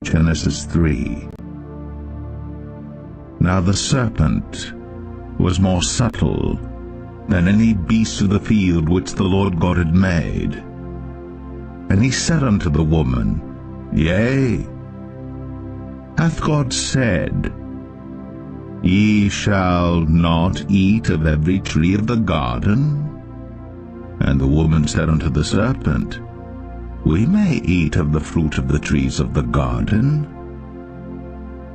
Genesis 3. Now the serpent was more subtle than any beast of the field which the Lord God had made. And he said unto the woman, Yea, hath God said, Ye shall not eat of every tree of the garden? And the woman said unto the serpent, We may eat of the fruit of the trees of the garden,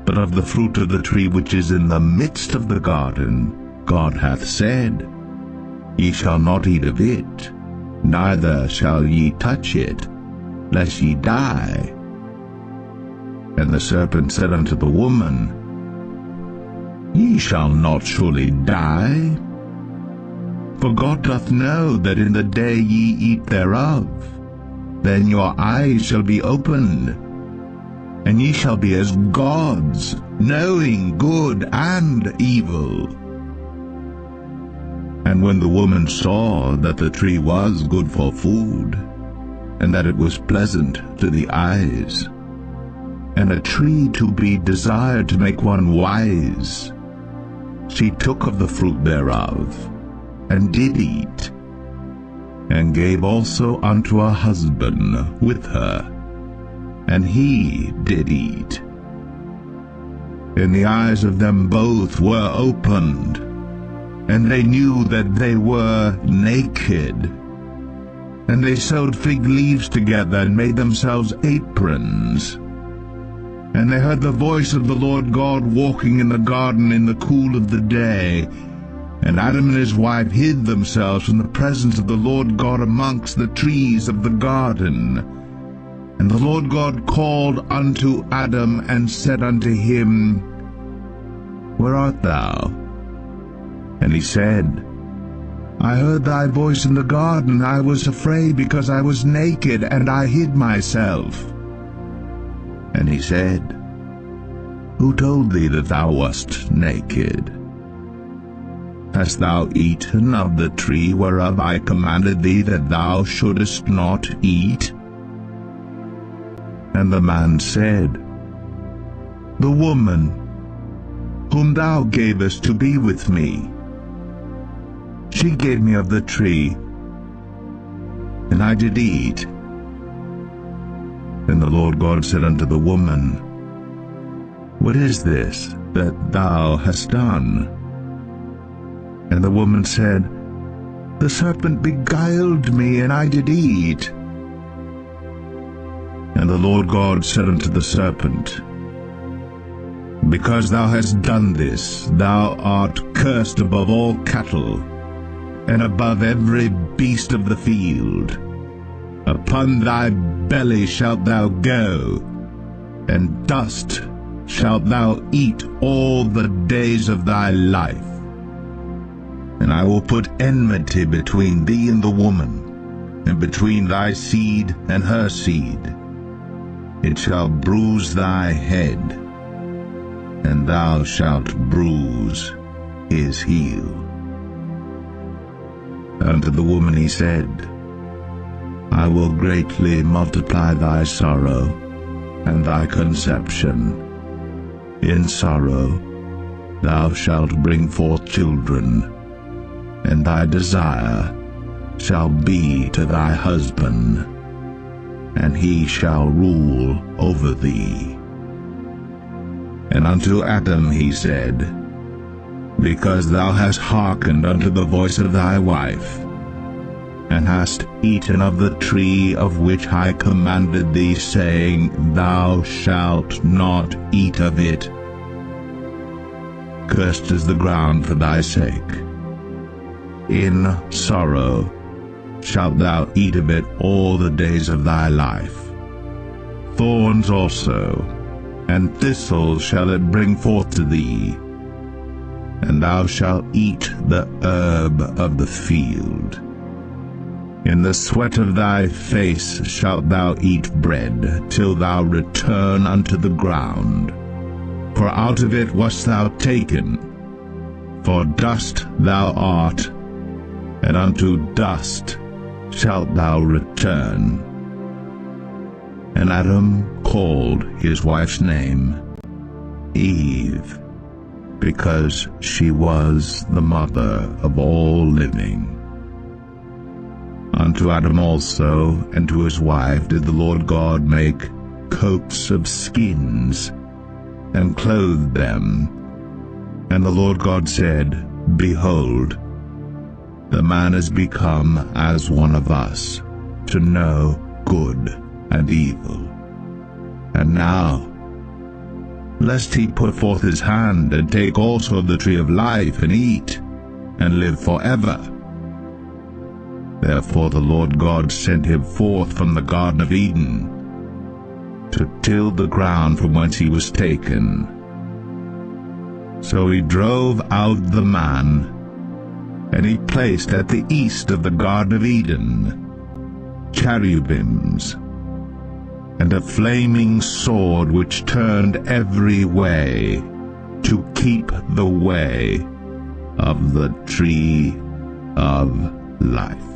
but of the fruit of the tree which is in the midst of the garden, God hath said, Ye shall not eat of it, neither shall ye touch it, lest ye die. And the serpent said unto the woman, Ye shall not surely die, for God doth know that in the day ye eat thereof, then your eyes shall be opened, and ye shall be as gods, knowing good and evil. And when the woman saw that the tree was good for food, and that it was pleasant to the eyes, and a tree to be desired to make one wise, she took of the fruit thereof, and did eat, and gave also unto her husband with her, and he did eat. And the eyes of them both were opened, and they knew that they were naked. And they sewed fig leaves together, and made themselves aprons. And they heard the voice of the Lord God walking in the garden in the cool of the day. And Adam and his wife hid themselves from the presence of the Lord God amongst the trees of the garden. And the Lord God called unto Adam, and said unto him, Where art thou? And he said, I heard thy voice in the garden. I was afraid, because I was naked, and I hid myself. And he said, Who told thee that thou wast naked? Hast thou eaten of the tree whereof I commanded thee that thou shouldest not eat? And the man said, The woman, whom thou gavest to be with me, she gave me of the tree, and I did eat. And the Lord God said unto the woman, What is this that thou hast done? And the woman said, The serpent beguiled me, and I did eat. And the Lord God said unto the serpent, Because thou hast done this, thou art cursed above all cattle, and above every beast of the field. Upon thy belly shalt thou go, and dust shalt thou eat all the days of thy life. And I will put enmity between thee and the woman, and between thy seed and her seed. It shall bruise thy head, and thou shalt bruise his heel. Unto the woman he said, I will greatly multiply thy sorrow and thy conception. In sorrow thou shalt bring forth children, and thy desire shall be to thy husband, and he shall rule over thee. And unto Adam he said, Because thou hast hearkened unto the voice of thy wife, and hast eaten of the tree of which I commanded thee, saying, Thou shalt not eat of it. Cursed is the ground for thy sake. In sorrow shalt thou eat of it all the days of thy life. Thorns also and thistles shall it bring forth to thee, and thou shalt eat the herb of the field. In the sweat of thy face shalt thou eat bread, till thou return unto the ground. For out of it wast thou taken, for dust thou art, and unto dust shalt thou return. And Adam called his wife's name Eve, because she was the mother of all living. Unto Adam also and to his wife did the Lord God make coats of skins, and clothed them. And the Lord God said, Behold, the man is become as one of us, to know good and evil. And now, lest he put forth his hand, and take also of the tree of life, and eat, and live forever. Therefore the Lord God sent him forth from the Garden of Eden, to till the ground from whence he was taken. So he drove out the man, and he placed at the east of the Garden of Eden cherubims, and a flaming sword which turned every way, to keep the way of the tree of life.